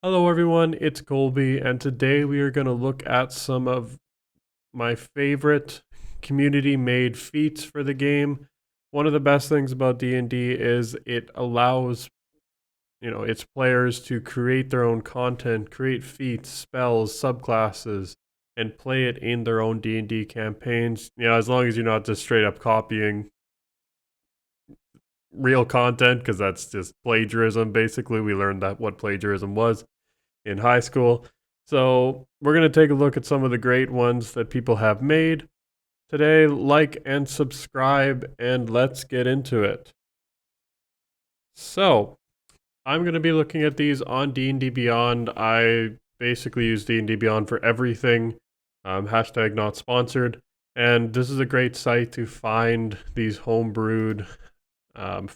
Hello, everyone. It's Colby, and today we are going to look at some of my favorite community-made feats for the game. One of the best things about D&D is it allows, its players to create their own content, create feats, spells, subclasses, and play it in their own D&D campaigns. As long as you're not just straight up copying real content, because that's just plagiarism. Basically, we learned that what plagiarism was in high school. So we're going to take a look at some of the great ones that people have made today. Like and subscribe, and let's get into it. So I'm going to be looking at these on D&D Beyond. I basically use D&D Beyond for everything. Hashtag not sponsored. And this is a great site to find these homebrewed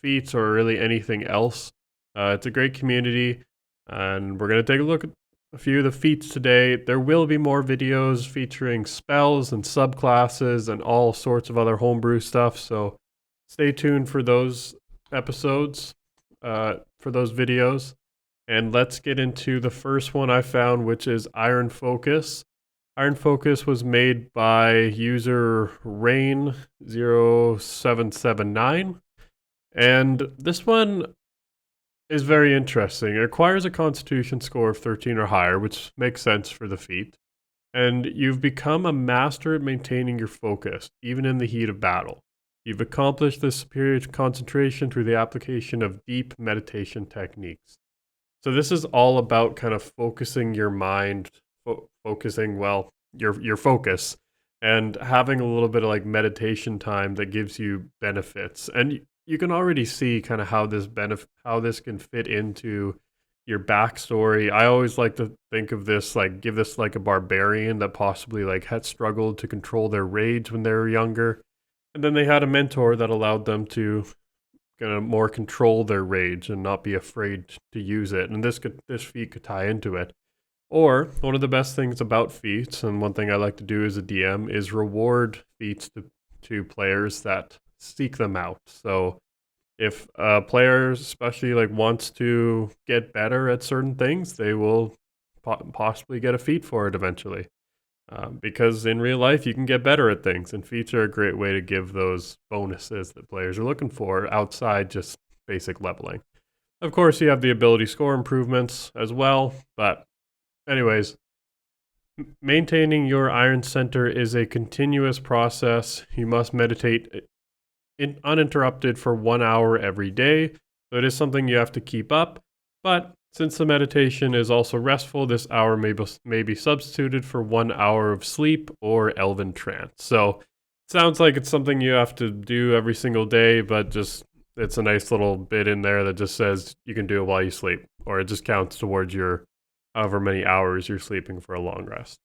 feats or really anything else. It's a great community, and we're going to take a look at a few of the feats today. There will be more videos featuring spells and subclasses and all sorts of other homebrew stuff, so stay tuned for those episodes, for those videos. And let's get into the first one I found, which is Iron Focus. Iron Focus was made by user Rain0779. And this one is very interesting. It requires a constitution score of 13 or higher, which makes sense for the feat. And you've become a master at maintaining your focus, even in the heat of battle. You've accomplished this superior concentration through the application of deep meditation techniques. So this is all about kind of focusing your mind, focusing, your focus, and having a little bit of like meditation time that gives you benefits. And you can already see kind of how this can fit into your backstory. I always like to think of this like give this like a barbarian that possibly like had struggled to control their rage when they were younger, and then they had a mentor that allowed them to kind of more control their rage and not be afraid to use it. And this feat could tie into it. Or one of the best things about feats, and one thing I like to do as a DM, is reward feats to players that seek them out. So if a player especially like wants to get better at certain things, they will possibly get a feat for it eventually. Because in real life, you can get better at things, and feats are a great way to give those bonuses that players are looking for outside just basic leveling. Of course, you have the ability score improvements as well, but anyways, maintaining your iron center is a continuous process. You must meditate uninterrupted for 1 hour every day. So it is something you have to keep up. But since the meditation is also restful, this hour may be substituted for 1 hour of sleep or elven trance. So it sounds like it's something you have to do every single day, but just it's a nice little bit in there that just says you can do it while you sleep, or it just counts towards your however many hours you're sleeping for a long rest.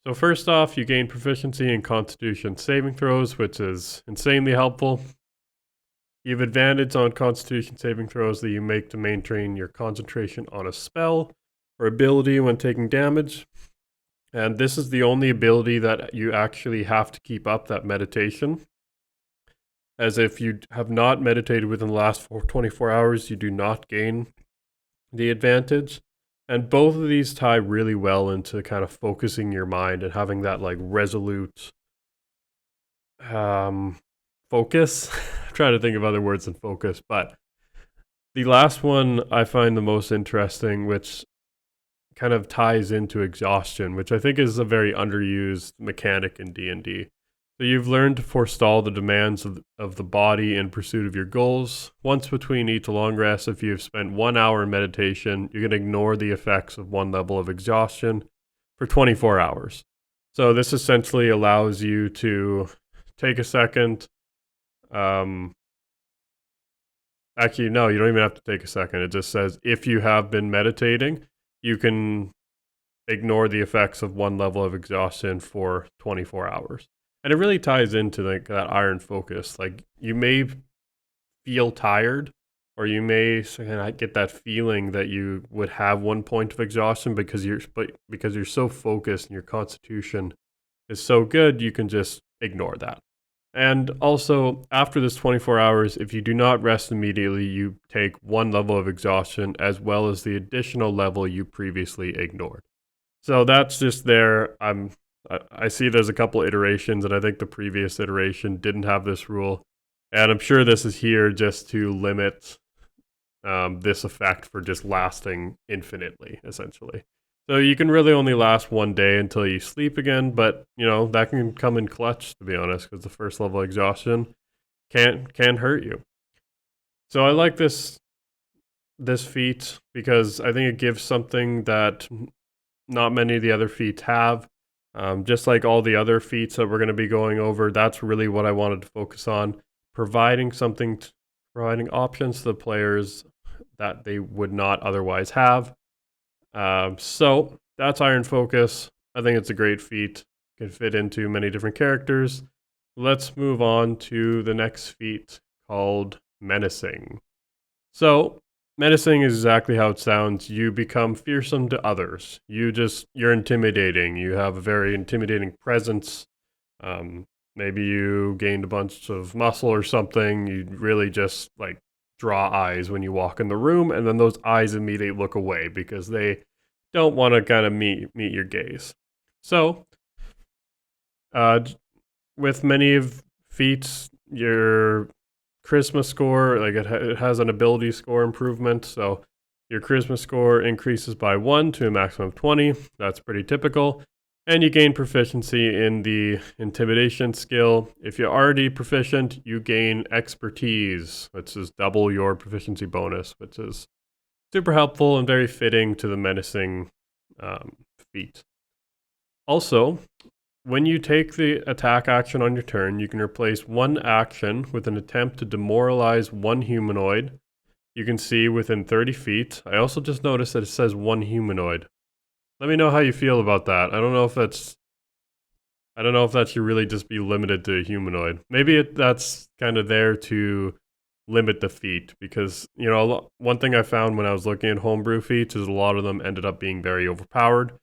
So first off, you gain proficiency in Constitution saving throws, which is insanely helpful. You have advantage on Constitution saving throws that you make to maintain your concentration on a spell or ability when taking damage. And this is the only ability that you actually have to keep up that meditation. As if you have not meditated within the last 24 hours, you do not gain the advantage. And both of these tie really well into kind of focusing your mind and having that like resolute focus. I'm trying to think of other words than focus, but the last one I find the most interesting, which kind of ties into exhaustion, which I think is a very underused mechanic in D&D. So you've learned to forestall the demands of the body in pursuit of your goals. Once between each long rest, if you have spent 1 hour in meditation, you can ignore the effects of one level of exhaustion for 24 hours. So this essentially allows you to take a second. Actually, no, you don't even have to take a second. It just says if you have been meditating, you can ignore the effects of one level of exhaustion for 24 hours. And it really ties into like that iron focus. Like you may feel tired, or you may get that feeling that you would have 1 point of exhaustion because you're so focused and your constitution is so good, you can just ignore that. And also, after this 24 hours, if you do not rest immediately, you take 1 level of exhaustion as well as the additional level you previously ignored. So that's just there. I see there's a couple iterations, and I think the previous iteration didn't have this rule. And I'm sure this is here just to limit this effect for just lasting infinitely, essentially. So you can really only last 1 day until you sleep again, but that can come in clutch, to be honest, because the first level exhaustion can hurt you. So I like this feat because I think it gives something that not many of the other feats have. Just like all the other feats that we're going to be going over, that's really what I wanted to focus on, providing options to the players that they would not otherwise have. So that's Iron Focus. I think it's a great feat. Can fit into many different characters. Let's move on to the next feat called Menacing. So Menacing is exactly how it sounds. You become fearsome to others. You're intimidating. You have a very intimidating presence. Maybe you gained a bunch of muscle or something. You really just draw eyes when you walk in the room, and then those eyes immediately look away because they don't want to kind of meet your gaze. So, with many of feats, your charisma score, it has an ability score improvement, so your charisma score increases by 1 to a maximum of 20. That's pretty typical. And you gain proficiency in the intimidation skill. If you're already proficient, you gain expertise, which is double your proficiency bonus, which is super helpful and very fitting to the menacing feat. Also, when you take the attack action on your turn, you can replace 1 action with an attempt to demoralize 1 humanoid you can see within 30 feet. I also just noticed that it says 1 humanoid. Let me know how you feel about that. I don't know if that should really just be limited to a humanoid. Maybe that's kind of there to limit the feat, because one thing I found when I was looking at homebrew feats is a lot of them ended up being very overpowered.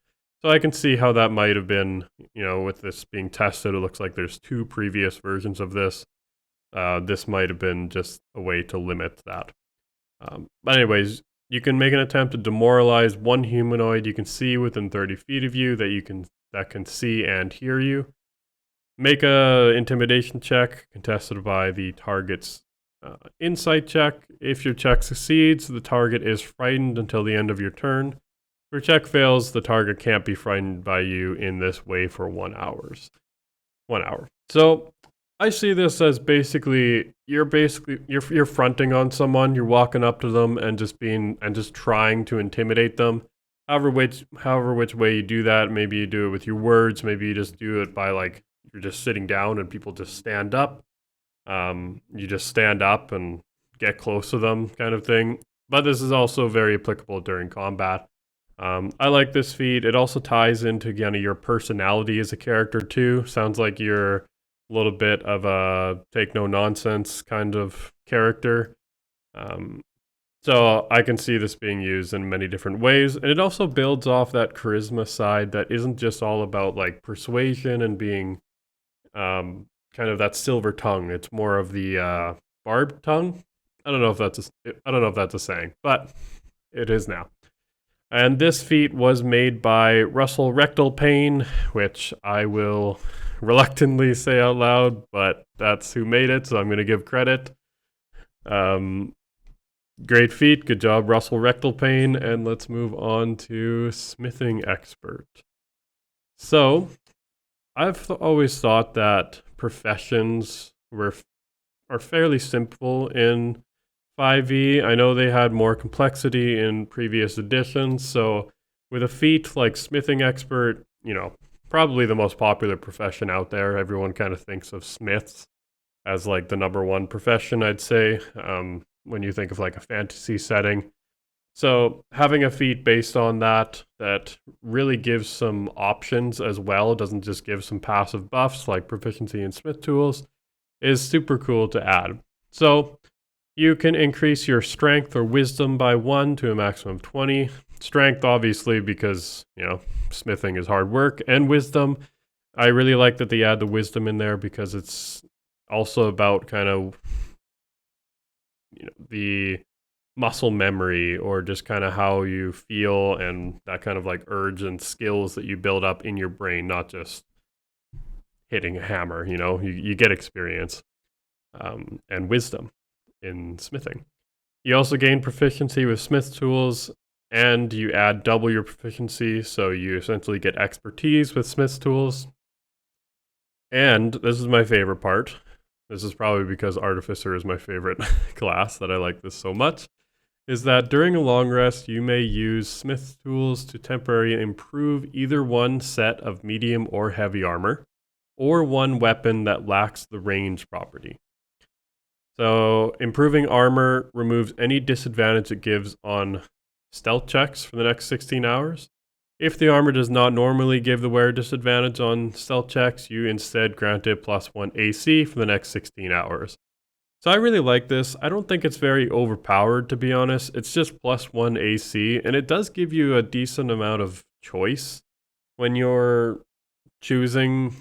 So I can see how that might have been, with this being tested. It looks like there's 2 previous versions of this. This might have been just a way to limit that. But anyways, you can make an attempt to demoralize 1 humanoid you can see within 30 feet of you that can see and hear you. Make a intimidation check contested by the target's insight check. If your check succeeds, the target is frightened until the end of your turn. If your check fails, the target can't be frightened by you in this way for 1 hour. So I see this as you're fronting on someone, you're walking up to them and just trying to intimidate them. However which way you do that, maybe you do it with your words, maybe you just do it by you're just sitting down and people just stand up. You just stand up and get close to them, kind of thing. But this is also very applicable during combat. I like this feat. It also ties into kind of your personality as a character too. Sounds like you're a little bit of a take no nonsense kind of character. So I can see this being used in many different ways. And it also builds off that charisma side that isn't just all about persuasion and being kind of that silver tongue. It's more of the barbed tongue. I don't know if that's a saying, but it is now. And this feat was made by Russell Rectal Payne, which I will reluctantly say out loud, but that's who made it, so I'm going to give credit. Great feat. Good job, Russell Rectal Payne. And let's move on to Smithing Expert. So, I've always thought that professions are fairly simple in 5e. I know they had more complexity in previous editions, so with a feat like Smithing Expert, probably the most popular profession out there. Everyone kind of thinks of smiths as the number 1 profession, I'd say, when you think of a fantasy setting. So having a feat based on that really gives some options as well, it doesn't just give some passive buffs like proficiency in smith tools, is super cool to add. So you can increase your strength or wisdom by 1 to a maximum of 20. Strength, obviously, because, smithing is hard work. And wisdom, I really like that they add the wisdom in there because it's also about kind of the muscle memory, or just kind of how you feel and that kind of like urge and skills that you build up in your brain, not just hitting a hammer. You get experience and wisdom in smithing. You also gain proficiency with smith tools, and you add double your proficiency, so you essentially get expertise with smith tools. And this is my favorite part. This is probably because Artificer is my favorite class that I like this so much, is that during a long rest, you may use smith tools to temporarily improve either one set of medium or heavy armor, or one weapon that lacks the range property. So improving armor removes any disadvantage it gives on stealth checks for the next 16 hours. If the armor does not normally give the wearer disadvantage on stealth checks, you instead grant it +1 AC for the next 16 hours. So I really like this. I don't think it's very overpowered, to be honest. It's just +1 AC, and it does give you a decent amount of choice when you're choosing,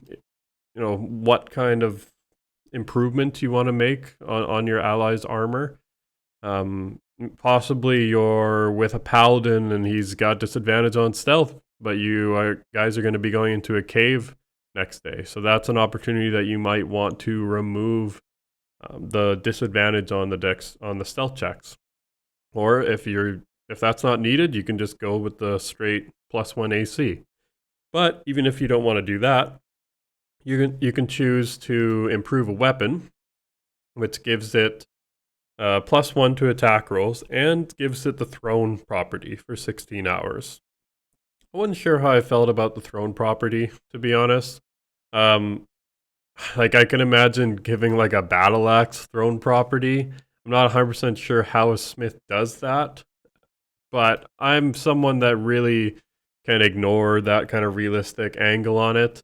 what kind of improvement you want to make on your ally's armor. Possibly you're with a paladin and he's got disadvantage on stealth, but guys are going to be going into a cave next day. So that's an opportunity that you might want to remove the disadvantage on the stealth checks. Or if that's not needed, you can just go with the straight +1 AC. But even if you don't want to do that, you can choose to improve a weapon, which gives it +1 to attack rolls and gives it the thrown property for 16 hours. I wasn't sure how I felt about the thrown property, to be honest. Like I can imagine giving like a battle axe thrown property. I'm not 100% sure how a smith does that, but I'm someone that really can ignore that kind of realistic angle on it.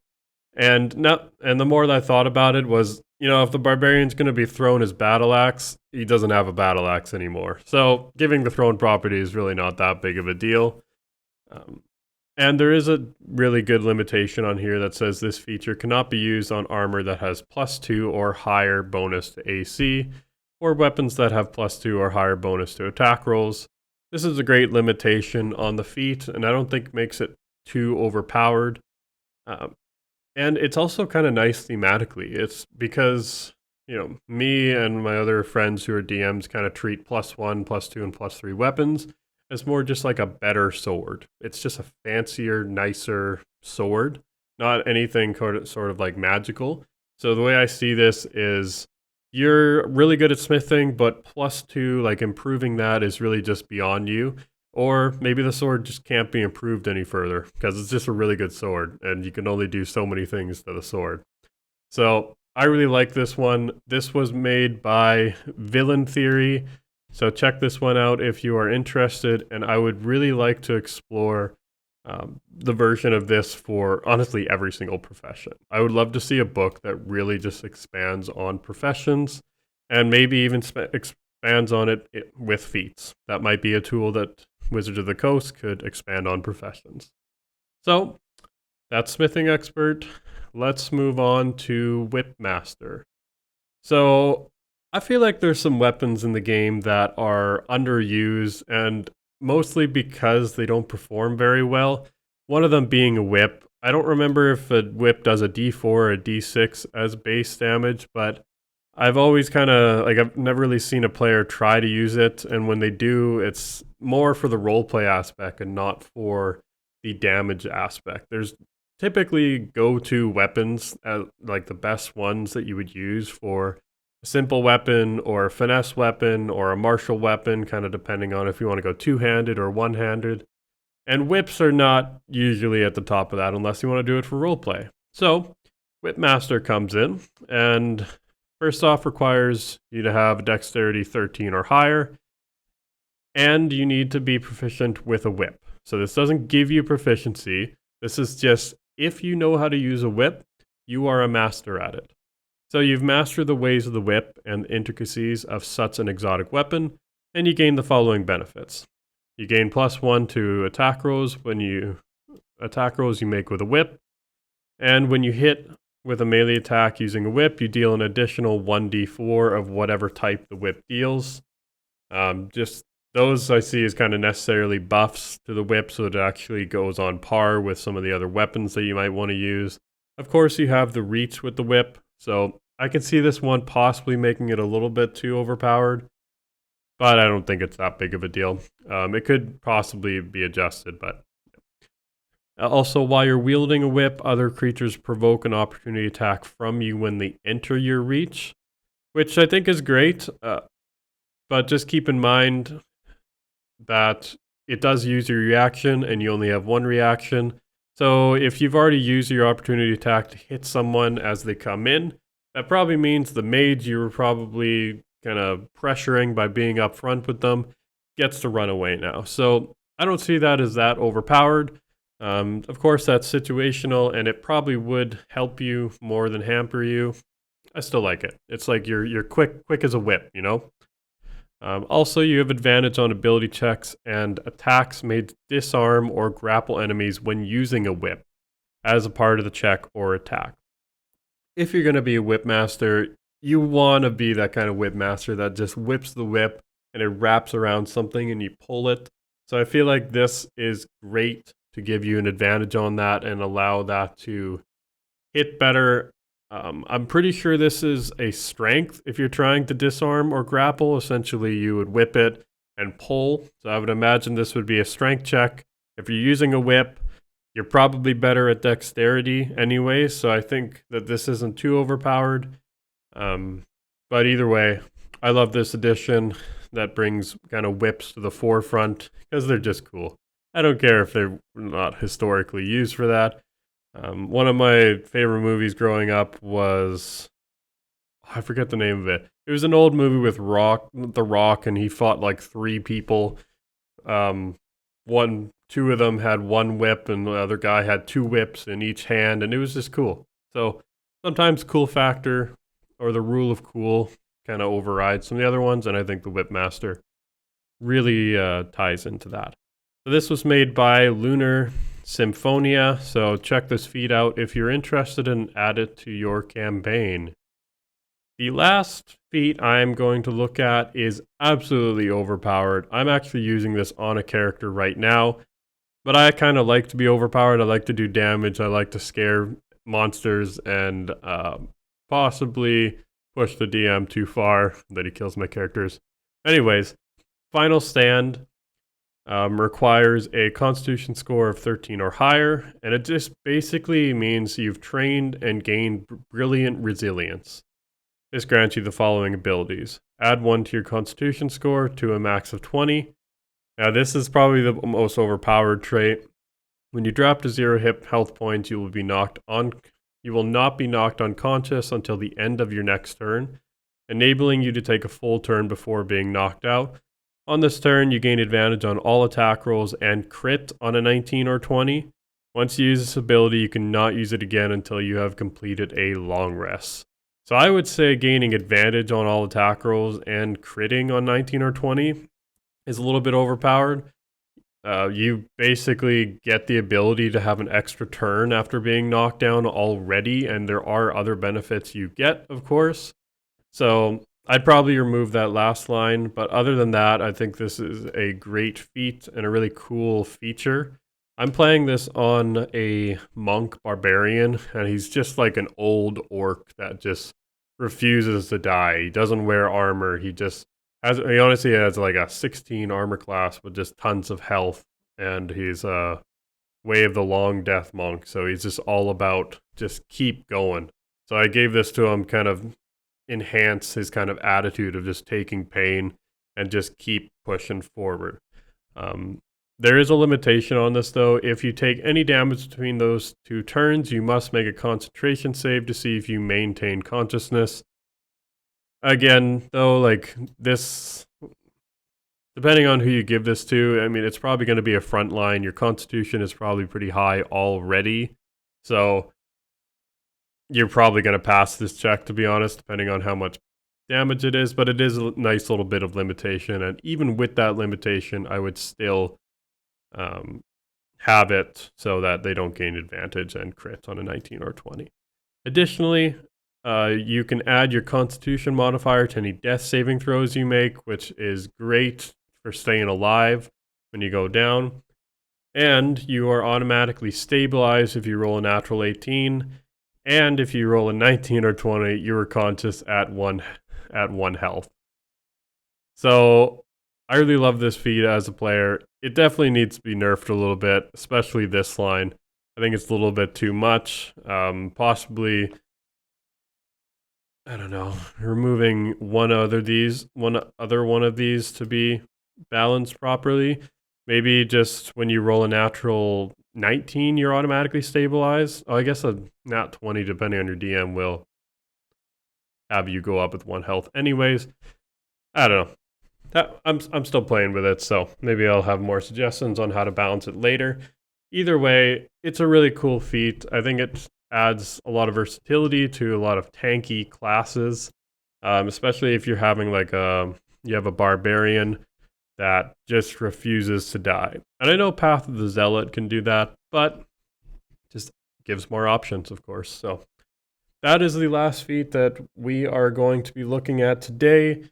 And the more that I thought about it was, if the barbarian's going to be thrown his battle axe, he doesn't have a battle axe anymore. So giving the thrown property is really not that big of a deal. And there is a really good limitation on here that says this feature cannot be used on armor that has +2 or higher bonus to AC, or weapons that have +2 or higher bonus to attack rolls. This is a great limitation on the feat, and I don't think makes it too overpowered. And it's also kind of nice thematically. It's because, me and my other friends who are DMs kind of treat +1, +2, and +3 weapons as more just like a better sword. It's just a fancier, nicer sword, not anything sort of like magical. So the way I see this is you're really good at smithing, but +2, like improving that is really just beyond you. Or maybe the sword just can't be improved any further because it's just a really good sword and you can only do so many things to the sword. So I really like this one. This was made by Villain Theory. So check this one out if you are interested. And I would really like to explore the version of this for honestly every single profession. I would love to see a book that really just expands on professions and maybe even expands on it with feats. That might be a tool that Wizards of the Coast could expand on professions. So that's Smithing Expert. Let's move on to Whipmaster. So I feel like there's some weapons in the game that are underused, and mostly because they don't perform very well. One of them being a whip. I don't remember if a whip does a D4 or a D6 as base damage, but I've always I've never really seen a player try to use it, and when they do, it's more for the roleplay aspect and not for the damage aspect. There's typically go-to weapons, like the best ones that you would use for a simple weapon or a finesse weapon or a martial weapon, kind of depending on if you want to go two-handed or one-handed. And whips are not usually at the top of that unless you want to do it for roleplay. So Whipmaster comes in and first off, requires you to have dexterity 13 or higher, and you need to be proficient with a whip. So this doesn't give you proficiency. This is just, if you know how to use a whip, you are a master at it. So you've mastered the ways of the whip and the intricacies of such an exotic weapon, and you gain the following benefits. You gain +1 to attack rolls you make with a whip, and when you hit with a melee attack using a whip, you deal an additional 1d4 of whatever type the whip deals. Just those I see as kind of necessarily buffs to the whip, so it actually goes on par with some of the other weapons that you might want to use. Of course, you have the reach with the whip, so I can see this one possibly making it a little bit too overpowered, but I don't think it's that big of a deal. It could possibly be adjusted, but also, while you're wielding a whip, other creatures provoke an opportunity attack from you when they enter your reach, which I think is great, but just keep in mind that it does use your reaction and you only have one reaction. So if you've already used your opportunity attack to hit someone as they come in, that probably means the mage you were probably kind of pressuring by being up front with them gets to run away now. So I don't see that as that overpowered. Of course, that's situational, and it probably would help you more than hamper you. I still like it. It's like you're quick as a whip, you know? Also, you have advantage on ability checks and attacks made to disarm or grapple enemies when using a whip as a part of the check or attack. If you're going to be a whip master, you want to be that kind of whip master that just whips the whip and it wraps around something and you pull it. So I feel like this is great to give you an advantage on that and allow that to hit better. I'm pretty sure this is a strength. If you're trying to disarm or grapple, essentially you would whip it and pull. So I would imagine this would be a strength check. If you're using a whip, you're probably better at dexterity anyway, so I think that this isn't too overpowered. But either way, I love this edition that brings kind of whips to the forefront because they're just cool. I don't care if they're not historically used for that. One of my favorite movies growing up was, I forget the name of it. It was an old movie with The Rock, and he fought like three people. Two of them had one whip, and the other guy had two whips in each hand, and it was just cool. So sometimes cool factor or the rule of cool kind of overrides some of the other ones, and I think the Whip Master really ties into that. So this was made by Lunar Symphonia, so check this feat out if you're interested and add it to your campaign. The last feat I'm going to look at is absolutely overpowered. I'm actually using this on a character right now, but I kind of like to be overpowered. I like to do damage. I like to scare monsters and possibly push the DM too far that he kills my characters. Anyways, Final Stand requires a Constitution score of 13 or higher, and it just basically means you've trained and gained brilliant resilience. This grants you the following abilities. Add 1 to your Constitution score to a max of 20. Now this is probably the most overpowered trait. When you drop to 0 hit health points, you will not be knocked unconscious until the end of your next turn, enabling you to take a full turn before being knocked out. On this turn, you gain advantage on all attack rolls and crit on a 19 or 20. Once you use this ability, you cannot use it again until you have completed a long rest. So I would say gaining advantage on all attack rolls and critting on 19 or 20 is a little bit overpowered. You basically get the ability to have an extra turn after being knocked down already, and there are other benefits you get, of course. So I'd probably remove that last line, but other than that, I think this is a great feat and a really cool feature. I'm playing this on a monk barbarian, and he's just like an old orc that just refuses to die. He doesn't wear armor. He honestly has like a 16 armor class with just tons of health, and he's a Way of the Long Death monk, so he's just all about just keep going. So I gave this to him kind of enhance his kind of attitude of just taking pain and just keep pushing forward. There is a limitation on this though. If you take any damage between those two turns, you must make a concentration save to see if you maintain consciousness. Again, though, like this, depending on who you give this to, I mean, it's probably going to be a front line. Your constitution is probably pretty high already. So you're probably going to pass this check, to be honest, depending on how much damage it is. But it is a nice little bit of limitation. And even with that limitation, I would still have it so that they don't gain advantage and crit on a 19 or 20. Additionally, you can add your Constitution modifier to any death saving throws you make, which is great for staying alive when you go down. And you are automatically stabilized if you roll a natural 18. And if you roll a 19 or 20, you are conscious at one health. So I really love this feat as a player. It definitely needs to be nerfed a little bit, especially this line. I think it's a little bit too much. Possibly, I don't know, removing one other one of these to be balanced properly. Maybe just when you roll a natural 19, you're automatically stabilized. Oh, I guess a nat 20, depending on your DM, will have you go up with 1 health anyways. I don't know. I'm still playing with it, so maybe I'll have more suggestions on how to balance it later. Either way, it's a really cool feat. I think it adds a lot of versatility to a lot of tanky classes, especially if you're having you have a barbarian that just refuses to die. And I know Path of the Zealot can do that, but just gives more options, of course. So that is the last feat that we are going to be looking at today.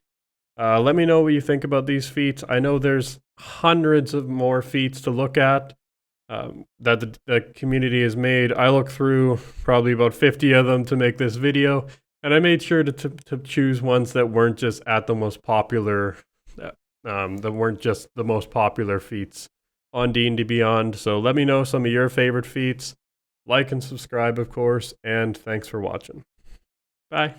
Let me know what you think about these feats. I know there's hundreds of more feats to look at that the community has made. I looked through probably about 50 of them to make this video, and I made sure to choose ones that weren't just at the most popular that weren't just the most popular feats on D&D Beyond. So let me know some of your favorite feats. Like and subscribe, of course, and thanks for watching. Bye.